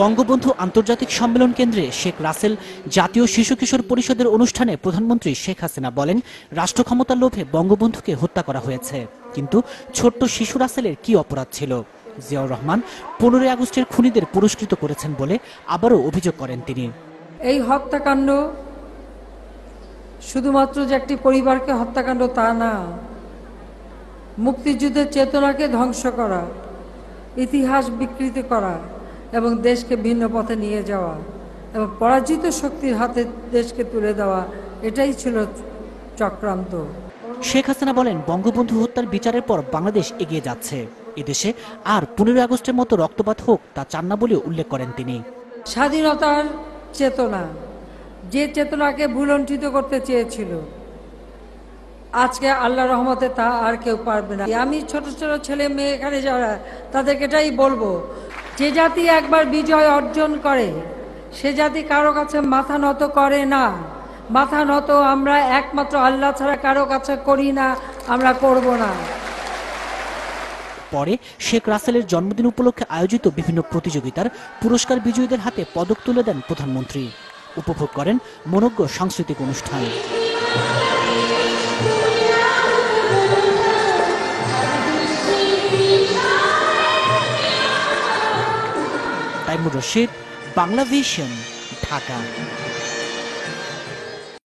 বঙ্গবন্ধু আন্তর্জাতিক সম্মেলন কেন্দ্রে শেখ রাসেল জাতীয় শিশু কিশোর পরিষদের অনুষ্ঠানে প্রধানমন্ত্রী শেখ হাসিনা বলেন, রাষ্ট্র ক্ষমতার লোভে বঙ্গবন্ধুকে হত্যা করা হয়েছে, কিন্তু ছোট্ট শিশু রাসেলের কি অপরাধ ছিল? জিয়াউর রহমান 15 আগস্টের খুনিদের পুরস্কৃত করেছেন বলে আবারও অভিযোগ করেন তিনি। এই হত্যাকাণ্ড শুধুমাত্র যে একটি পরিবারকে হত্যাকাণ্ড তা না, মুক্তিযুদ্ধের চেতনাকে ধ্বংস করা, ইতিহাস বিকৃতি করা এবং দেশকে ভিন্ন পথে নিয়ে যাওয়া এবং পরাজিত শক্তির হাতে দেশকে তুলে দেওয়া, এটাই ছিল চক্রান্ত। শেখ হাসিনা বলেন, বঙ্গবন্ধু হত্যার বিচারের পর বাংলাদেশ এগিয়ে যাচ্ছে, এদেশে আর 15 আগস্টের মতো রক্তপাত হোক তা চান না বলে উল্লেখ করেন তিনি। স্বাধীনতার চেতনা, যে চেতনাকে ভুলণ্ঠিত করতে চেয়েছিল, আজকে আল্লাহ রহমতে তা আর কেউ পারবে না। আমি ছোট ছোট ছেলে মেয়ে এখানে যারা, তাদেরকে এটাই বলবো, যে জাতি একবার বিজয় অর্জন করে সে জাতি কারো কাছে মাথা নত করে না। মাথা নত আমরা একমাত্র আল্লাহ ছাড়া কারো কাছে করি না, আমরা করব না। পরে শেখ রাসেলের জন্মদিন উপলক্ষে আয়োজিত বিভিন্ন প্রতিযোগিতার পুরস্কার বিজয়ীদের হাতে পদক তুলে দেন প্রধানমন্ত্রী। উপভোগ করেন মনোজ্ঞ সাংস্কৃতিক অনুষ্ঠান। তাইমুর রশিদ, বাংলা ভিশন, ঢাকা।